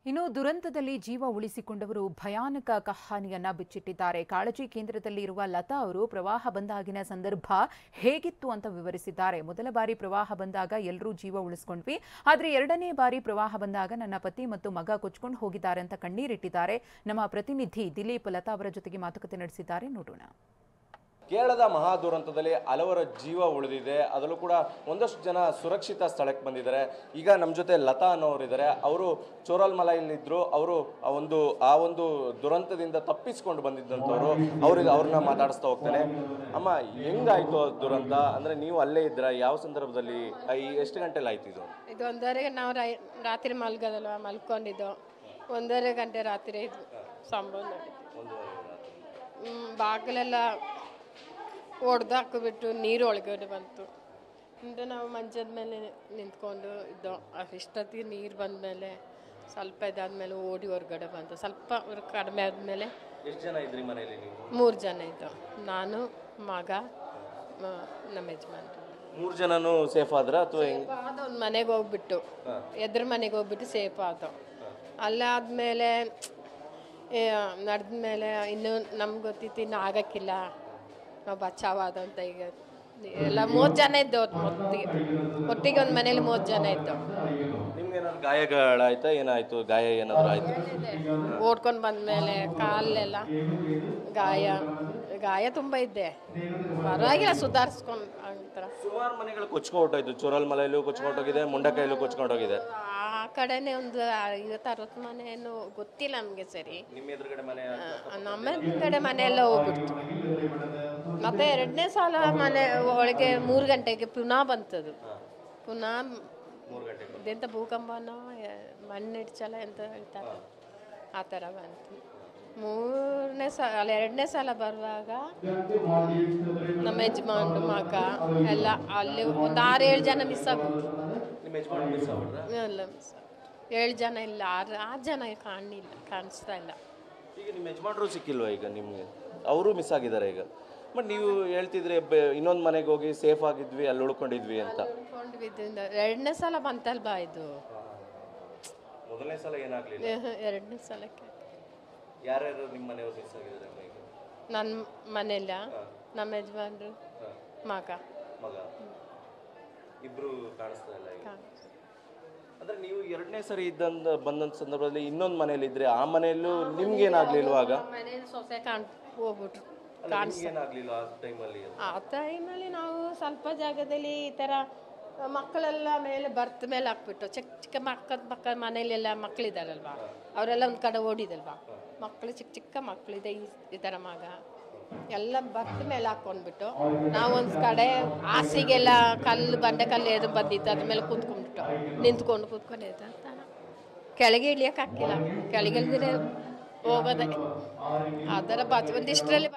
ಇನ್ನು ದುರಂತದಲ್ಲಿ ಜೀವ ಉಳಿಸಿಕೊಂಡವರು ಭಯಾನಕ ಕಹಾನಿಯನ್ನ ಬಿಚ್ಚಿಟ್ಟಿದ್ದಾರೆ. ಕಾಳಜಿ ಕೇಂದ್ರದಲ್ಲಿ ಇರುವ ಲತಾ ಅವರು ಪ್ರವಾಹ ಬಂದಾಗಿನ ಸಂದರ್ಭ ಹೇಗಿತ್ತು ಅಂತ ವಿವರಿಸಿದ್ದಾರೆ. ಮೊದಲ ಬಾರಿ ಪ್ರವಾಹ ಬಂದಾಗ ಎಲ್ಲರೂ ಜೀವ ಉಳಿಸಿಕೊಂಡ್ವಿ, ಆದರೆ ಎರಡನೇ ಬಾರಿ ಪ್ರವಾಹ ಬಂದಾಗ ನನ್ನ ಪತಿ ಮತ್ತು ಮಗ ಕೊಚ್ಕೊಂಡು ಹೋಗಿದ್ದಾರೆ ಅಂತ ಕಣ್ಣೀರಿಟ್ಟಿದ್ದಾರೆ. ನಮ್ಮ ಪ್ರತಿನಿಧಿ ದಿಲೀಪ್ ಲತಾ ಅವರ ಜೊತೆಗೆ ಮಾತುಕತೆ ನಡೆಸಿದ್ದಾರೆ, ನೋಡೋಣ. ಕೇರಳದ ಮಹಾ ದುರಂತದಲ್ಲಿ ಹಲವರ ಜೀವ ಉಳಿದಿದೆ. ಅದರಲ್ಲೂ ಕೂಡ ಒಂದಷ್ಟು ಜನ ಸುರಕ್ಷಿತ ಸ್ಥಳಕ್ಕೆ ಬಂದಿದ್ದಾರೆ. ಈಗ ನಮ್ಮ ಜೊತೆ ಲತಾ ಅನ್ನೋರಿದ್ದಾರೆ. ಅವರು ಚೋರಲ್ಮಲೆಯಲ್ಲಿದ್ದರು. ಅವರು ಆ ಒಂದು ದುರಂತದಿಂದ ತಪ್ಪಿಸ್ಕೊಂಡು ಬಂದಿದ್ದಂಥವ್ರು. ಅವ್ರನ್ನ ಮಾತಾಡಿಸ್ತಾ ಹೋಗ್ತಾನೆ. ಅಮ್ಮ, ಹೆಂಗಾಯ್ತು ದುರಂತ? ಅಂದರೆ ನೀವು ಅಲ್ಲೇ ಇದ್ದೀರಾ? ಯಾವ ಸಂದರ್ಭದಲ್ಲಿ? ಎಷ್ಟು ಗಂಟೆಲಿ ಆಯ್ತು ಇದು? 1:30 ನಾವು ರಾತ್ರಿ ಮಲ್ಕೊಂಡಿದ್ದು. 1:30 ಗಂಟೆ ರಾತ್ರಿ ಇದು ಸಂಭವ ನಡೀತು. ಬಾಗಿಲೆಲ್ಲ ಒಡೆದಾಕಿಬಿಟ್ಟು ನೀರು ಒಳಗಡೆ ಬಂತು. ಹಿಂದೆ ನಾವು ಮಂಚದ ಮೇಲೆ ನಿಂತ್ಕೊಂಡು ಇದ್ದೋ. ಅಷ್ಟೊತ್ತಿಗೆ ನೀರು ಬಂದಮೇಲೆ ಸ್ವಲ್ಪ ಇದಾದ್ಮೇಲೆ ಓಡಿ ಹೊರಗಡೆ ಬಂತು. ಸ್ವಲ್ಪ ಕಡಿಮೆ ಆದಮೇಲೆ ಎಷ್ಟು ಜನ ಇದ್ರಿ ಮನೆಯಲ್ಲಿ ನೀವು? 3 ಜನ ಇದ್ದೋ. ನಾನು, ಮಗ, ನಮ್ಮ ಯಜಮಾನ. 3 ಜನನೂ ಸೇಫ್ ಆದ್ರ ಅಥವಾ ಒಂದು ಮನೆಗೆ ಹೋಗ್ಬಿಟ್ಟು ಎದ್ರ ಮನೆಗೆ ಹೋಗ್ಬಿಟ್ಟು ಸೇಫ್ ಆದೋ. ಅಲ್ಲಾದ್ಮೇಲೆ ನಡೆದ್ಮೇಲೆ ಇನ್ನೂ ನಮ್ಗೆ ಗೊತ್ತಿತ್ತು ಇನ್ನು ಆಗಕ್ಕಿಲ್ಲ, ನಾವು ಬಚಾವಾದ ಅಂತ. ಈಗ ಎಲ್ಲ 30 ಜನ ಇದ್ದೋ. ಒಟ್ಟಿಗೆ ಒಂದು ಮನೇಲಿ 30 ಜನ ಇದ್ದೋ. ನಿಮ್ಗೆ ಏನಾದ್ರು ಗಾಯಗಳಾಯ್ತಾ? ಏನಾಯ್ತು? ಗಾಯ ಏನಾದ್ರು ಆಯ್ತು? ಓಡ್ಕೊಂಡು ಬಂದಮೇಲೆ ಕಾಲೆಲ್ಲ ಗಾಯ ತುಂಬ ಇದ್ದೆ. ಪರವಾಗಿಲ್ಲ, ಸುಧಾರಿಸ್ಕೊಂಡು ಅಂತರ. ಸುಮಾರು ಮನೆಗಳು ಕೊಚ್ಕೊಂಡೋಯ್ತು. ಚೋರಲ್ಮಲೆಯಲ್ಲೂ ಕೊಚ್ಕೊಂಡೋಗಿದೆ, ಮುಂಡಕೈಯಲ್ಲೂ ಕೊಚ್ಕೊಂಡೋಗಿದೆ. ಆ ಕಡೆನೇ ಒಂದು 50-60 ಮನೆ ಏನು ಗೊತ್ತಿಲ್ಲ ನಮಗೆ ಸರಿ. ನಿಮ್ಮ ಎದುರುಗಡೆ ಮನೆ? ನಮ್ಮ ಎದುರುಗಡೆ ಮನೆ ಎಲ್ಲ ಹೋಗ್ಬಿಡ್ತು. ಮತ್ತೆ 2ನೇ ಸಲ ಮನೆ ಒಳಗೆ 3 ಗಂಟೆಗೆ ಪುನಃ ಬಂತದು. ಪುನಃ 3 ಗಂಟೆಗೆ ಇದೆಂತ ಭೂಕಂಪನೋ ಮಣ್ಣಿಡ್ಚಲ ಎಂತ ಹೇಳ್ತಾರೆ, ಆ ಥರ ಬಂತು. 2ನೇ ಸಲ ಬರುವಾಗ ನಮ್ಮ ಯಜಮಾನ್ರು, ಮಗ ಎಲ್ಲ ಅಲ್ಲಿ ಒಂದು 6-7 ಜನ ಮಿಸ್ ಆಗ್ಬಿಟ್ರು. ನಿಮ್ಮ ಯಜಮಾನ್ ಮಿಸ್ ಆಗ್ಬಿಟ್ರಾ? ಎಲ್ಲ ಮಿಸ್ ಆಗ್ಬಿಟ್ರು. 7 ಜನ ಇಲ್ಲ, 6 ಜನ ಕಾಣಿಸ್ತಾ ಇಲ್ಲ. ಈಗ ನಿಮ್ಮ ಯಜಮಾನ್ರು ಸಿಕ್ಕಿಲ್ವಾ? ಈಗ ನಿಮಗೆ ಅವರು ಮಿಸ್ ಆಗಿದ್ದಾರೆ ಈಗ. ಬಟ್ ನೀವು ಹೇಳ್ತಿದ್ರೆ ಇನ್ನೊಂದು ಮನೆಗೆ ಹೋಗಿ ಸೇಫ್ ಆಗಿದ್ವಿ, ಅಲ್ಲಿ ಉಳ್ಕೊಂಡಿದ್ವಿ ಅಂತ. 2ನೇ ಸಲ ಬಂತಲ್ವಾ ಇದು? ಮೊದಲನೇ ಸಲ ಏನಾಗ್ಲಿಲ್ಲ? 2ನೇ ಸಲಕ್ಕೆ ಯಾರ್ಯಾರು ನಿಮ್ಮ ಮನೆಯವ್ರು ಮಿಸ್ ಆಗಿದ್ದಾರೆ? ನನ್ನ ಮನೆಯಲ್ಲ, ನಮ್ಮ ಯಜಮಾನ್ರು, ಮಗ ಇಬ್ರು ಕಾಣಿಸ್ತಾ ಇಲ್ಲ ಈಗ. ಅಂದ್ರೆ ನೀವು 2ನೇ ಸರಿ ಬಂದಂತ ಸಂದರ್ಭದಲ್ಲಿ ಇನ್ನೊಂದು ಮನೇಲಿ ಇದ್ರೆ, ಆ ಮನೆಯಲ್ಲೂ ನಿಮ್ಗೆ ಏನಾಗ್ಲಿಲ್ವಾಗ? ಮನೇಲಿ ಸೊಸೆ ಹೋಗ್ಬಿಟ್ರು. ಏನಾಗ್ಲಿಲ್ಲ ಆ ಟೈಮಲ್ಲಿ ನಾವು ಸ್ವಲ್ಪ ಜಾಗದಲ್ಲಿ ಈ ಥರ ಮಕ್ಕಳೆಲ್ಲ ಮೇಲೆ ಬರ್ತ್ ಮೇಲೆ ಹಾಕ್ಬಿಟ್ಟು ಚಿಕ್ಕ ಚಿಕ್ಕ ಮಕ್ಕಳ ಮನೇಲೆಲ್ಲ ಮಕ್ಕಳಿದಾರಲ್ವ, ಅವರೆಲ್ಲ ಒಂದು ಕಡೆ ಓಡಿದಲ್ವಾ. ಮಕ್ಕಳು ಚಿಕ್ಕ ಮಕ್ಕಳಿದೆ, ಈ ಥರ ಮಗ ಎಲ್ಲ ಬರ್ತ್ ಮೇಲೆ ಹಾಕ್ಕೊಂಡ್ಬಿಟ್ಟು ನಾವೊಂದು ಕಡೆ ಹಾಸಿಗೆಲ್ಲ ಬಂಡೆ ಕಲ್ಲು ಎದು ಬಂದಿತ್ತು, ಅದ್ರ ಮೇಲೆ ಕೂತ್ಕೊಂಡ್ಬಿಟ್ಟು ನಿಂತ್ಕೊಂಡಿದ್ದ. ಕೆಳಗೆ ಇಳಿಯೋಕೆ ಹಾಕಿಲ್ಲ, ಕೆಳಗೆ ಇಳಿದ್ರೆ ಹೋಗೋದೆ. ಆ ಥರ ಒಂದಿಷ್ಟರಲ್ಲಿ